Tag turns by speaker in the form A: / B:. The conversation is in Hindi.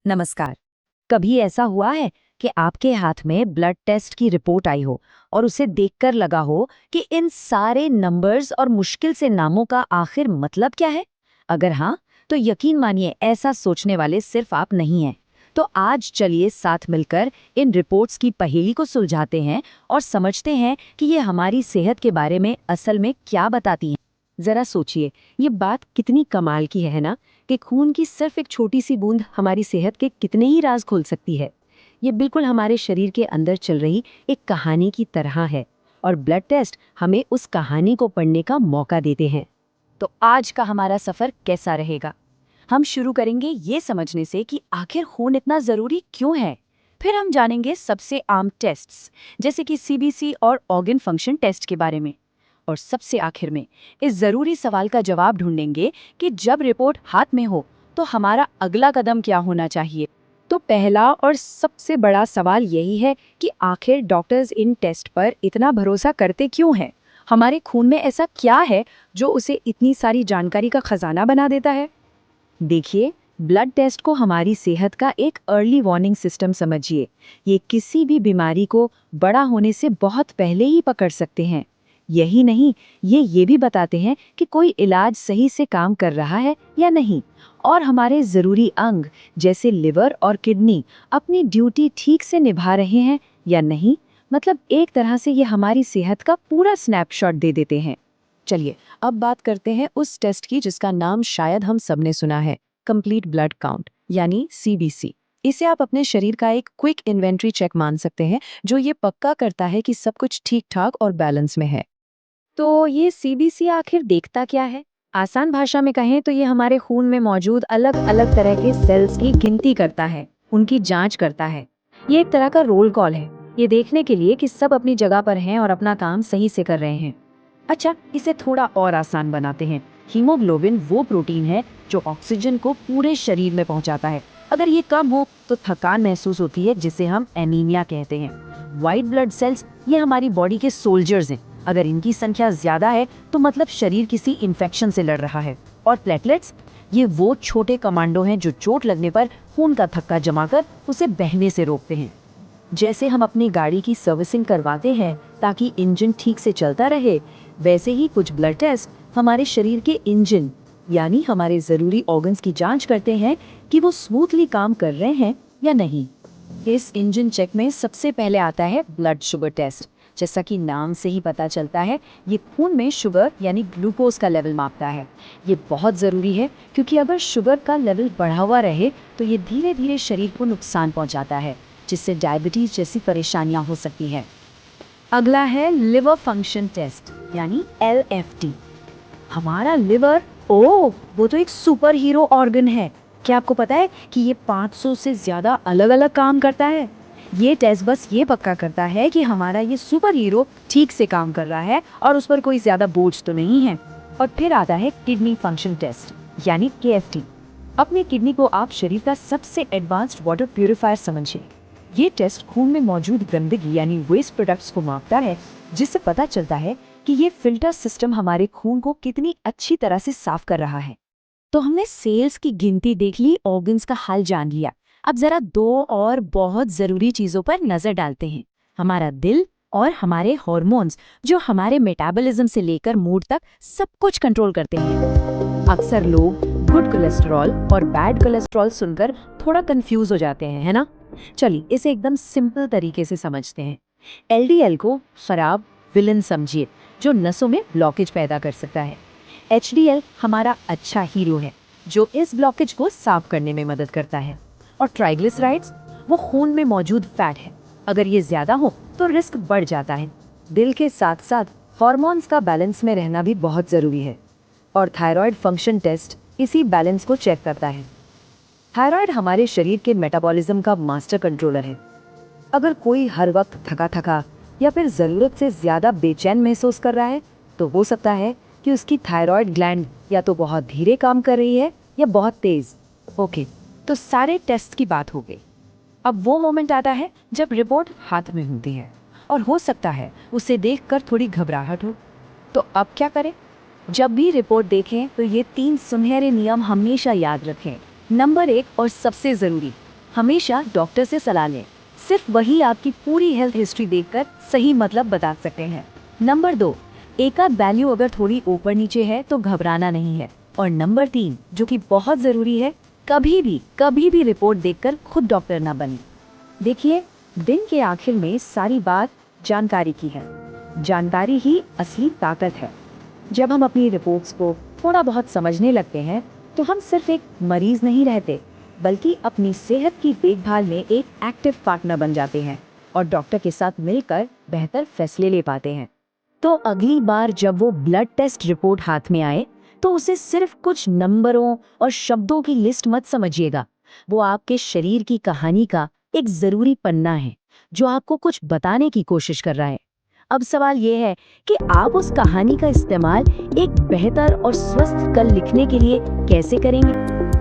A: नमस्कार। कभी ऐसा हुआ है कि आपके हाथ में ब्लड टेस्ट की रिपोर्ट आई हो और उसे देखकर लगा हो कि इन सारे नंबर्स और मुश्किल से नामों का आखिर मतलब क्या है? अगर हाँ, तो यकीन मानिए ऐसा सोचने वाले सिर्फ आप नहीं हैं। तो आज चलिए साथ मिलकर इन रिपोर्ट्स की पहेली को सुलझाते हैं और समझते हैं कि ये हमारी सेहत के बारे में असल में क्या बताती हैं।
B: जरा सोचिए, ये बात कितनी कमाल की है ना, कि खून की सिर्फ एक छोटी सी बूंद हमारी सेहत के कितने ही राज खोल सकती है। ये बिल्कुल हमारे शरीर के अंदर चल रही एक कहानी की तरह है, और ब्लड टेस्ट हमें उस कहानी को पढ़ने का मौका देते हैं।
A: तो आज का हमारा सफर कैसा रहेगा? हम शुरू करेंगे ये समझने से कि आखिर खून इतना जरूरी क्यों है। फिर हम जानेंगे सबसे आम टेस्ट्स, जैसे कि सीबीसी और ऑर्गन फंक्शन टेस्ट के बारे में। और सबसे आखिर में इस जरूरी सवाल का जवाब ढूंढेंगे कि जब रिपोर्ट हाथ में हो तो हमारा अगला कदम क्या होना चाहिए।
B: तो पहला और सबसे बड़ा सवाल यही है कि आखिर डॉक्टर्स इन टेस्ट पर इतना भरोसा करते क्यों हैं? हमारे खून में ऐसा क्या है जो उसे इतनी सारी जानकारी का खजाना बना देता है? देखिए, ब्लड टेस्ट को हमारी सेहत का एक अर्ली वार्निंग सिस्टम समझिए। ये किसी भी बीमारी को बड़ा होने से बहुत पहले ही पकड़ सकते हैं। यही नहीं, ये भी बताते हैं कि कोई इलाज सही से काम कर रहा है या नहीं, और हमारे जरूरी अंग जैसे लिवर और किडनी अपनी ड्यूटी ठीक से निभा रहे हैं या नहीं। मतलब एक तरह से ये हमारी सेहत का पूरा स्नैपशॉट दे देते हैं। चलिए, अब बात करते हैं उस टेस्ट की जिसका नाम शायद हम सबने सुना है, कंप्लीट ब्लड काउंट यानी सीबीसी। इसे आप अपने शरीर का एक क्विक इन्वेंट्री चेक मान सकते हैं, जो ये पक्का करता है कि सब कुछ ठीक ठाक और बैलेंस में है। तो ये सीबीसी आखिर देखता क्या है? आसान भाषा में कहें तो ये हमारे खून में मौजूद अलग अलग तरह के सेल्स की गिनती करता है, उनकी जांच करता है। ये एक तरह का रोल कॉल है, ये देखने के लिए कि सब अपनी जगह पर हैं और अपना काम सही से कर रहे हैं। अच्छा, इसे थोड़ा और आसान बनाते हैं। हीमोग्लोबिन वो प्रोटीन है जो ऑक्सीजन को पूरे शरीर में पहुंचाता है। अगर ये कम हो तो थकान महसूस होती है, जिसे हम एनीमिया कहते हैं। व्हाइट ब्लड सेल्स ये हमारी बॉडी के सोल्जर्स हैं। अगर इनकी संख्या ज्यादा है तो मतलब शरीर किसी इन्फेक्शन से लड़ रहा है। और प्लेटलेट्स ये वो छोटे कमांडो हैं जो चोट लगने पर खून का थक्का जमाकर उसे बहने से रोकते हैं। जैसे हम अपनी गाड़ी की सर्विसिंग करवाते हैं ताकि इंजन ठीक से चलता रहे, वैसे ही कुछ ब्लड टेस्ट हमारे शरीर के इंजन यानी हमारे जरूरी ऑर्गन्स की जांच करते हैं कि वो स्मूथली काम कर रहे हैं या नहीं। इस इंजन चेक में सबसे पहले आता है ब्लड शुगर टेस्ट। जैसा कि नाम से ही पता चलता है, ये खून में शुगर यानी ग्लूकोज का लेवल मापता है। ये बहुत ज़रूरी है क्योंकि अगर शुगर का लेवल बढ़ा हुआ रहे तो ये धीरे धीरे शरीर को नुकसान पहुंचाता है, जिससे डायबिटीज जैसी परेशानियां हो सकती हैं। अगला है लिवर फंक्शन टेस्ट यानी LFT। हमारा लिवर, ओह, वो तो एक सुपर हीरो ऑर्गन है। क्या आपको पता है कि ये 500 से ज़्यादा अलग अलग काम करता है? ये टेस्ट बस ये पक्का करता है कि हमारा ये सुपर हीरो ठीक से काम कर रहा है और उस पर कोई ज़्यादा बोझ तो नहीं है। और फिर आता है किडनी फंक्शन टेस्ट यानी KFT। अपनी किडनी को आप शरीर का सबसे एडवांस्ड वाटर प्यूरिफायर समझिए। ये टेस्ट खून में मौजूद गंदगी यानी वेस्ट प्रोडक्ट्स को मापता है, जिससे पता चलता है कि ये फिल्टर सिस्टम हमारे खून को कितनी अच्छी तरह से साफ कर रहा है। तो हमने सेल्स की गिनती देख ली, ऑर्गन्स का हाल जान लिया। अब जरा दो और बहुत जरूरी चीजों पर नजर डालते हैं, हमारा दिल और हमारे हॉर्मोन्स, जो हमारे मेटाबॉलिज्म से लेकर मूड तक सब कुछ कंट्रोल करते हैं। अक्सर लोग गुड कोलेस्ट्रॉल और बैड कोलेस्ट्रॉल सुनकर थोड़ा कंफ्यूज हो जाते हैं, है ना? चलिए, इसे एकदम सिंपल तरीके से समझते हैं। LDL को खराब विलन समझिए, जो नसों में ब्लॉकेज पैदा कर सकता है। HDL हमारा अच्छा हीरो है, जो इस ब्लॉकेज को साफ करने में मदद करता है। और ट्राइग्लिसराइड्स वो खून में मौजूद फैट है, अगर ये ज्यादा हो तो रिस्क बढ़ जाता है। दिल के साथ साथ हॉर्मोन्स का बैलेंस में रहना भी बहुत जरूरी है, और थायराइड फंक्शन टेस्ट इसी बैलेंस को चेक करता है। थायराइड हमारे शरीर के मेटाबॉलिज्म का मास्टर कंट्रोलर है। अगर कोई हर वक्त थका थका या फिर ज़रूरत से ज़्यादा बेचैन महसूस कर रहा है, तो हो सकता है कि उसकी थायराइड ग्लैंड या तो बहुत धीरे काम कर रही है या बहुत तेज़। ओके, तो सारे टेस्ट की बात हो गई। अब वो मोमेंट आता है जब रिपोर्ट हाथ में होती है, और हो सकता है उसे देखकर थोड़ी घबराहट हो। तो अब क्या करें? जब भी रिपोर्ट देखें तो ये 3 सुनहरे नियम हमेशा याद रखें। नंबर 1 और सबसे ज़रूरी, हमेशा डॉक्टर से सलाह लें। सिर्फ वही आपकी पूरी हेल्थ हिस्ट्री देखकर सही मतलब बता सकते हैं। नंबर 2, एक आध वैल्यू अगर थोड़ी ऊपर नीचे है तो घबराना नहीं है। और नंबर 3, जो कि बहुत ज़रूरी है, कभी भी रिपोर्ट देखकर खुद डॉक्टर ना बने। देखिए, दिन के आखिर में सारी बात जानकारी की है। जानकारी ही असली ताकत है। जब हम अपनी रिपोर्ट्स को थोड़ा बहुत समझने लगते हैं तो हम सिर्फ एक मरीज नहीं रहते, बल्कि अपनी सेहत की देखभाल में एक एक्टिव पार्टनर बन जाते हैं और डॉक्टर के साथ मिलकर बेहतर फैसले ले पाते हैं।
A: तो अगली बार जब वो ब्लड टेस्ट रिपोर्ट हाथ में आए तो उसे सिर्फ कुछ नंबरों और शब्दों की लिस्ट मत समझिएगा। वो आपके शरीर की कहानी का एक जरूरी पन्ना है जो आपको कुछ बताने की कोशिश कर रहा है। अब सवाल ये है कि आप उस कहानी का इस्तेमाल एक बेहतर और स्वस्थ कल लिखने के लिए कैसे करेंगे।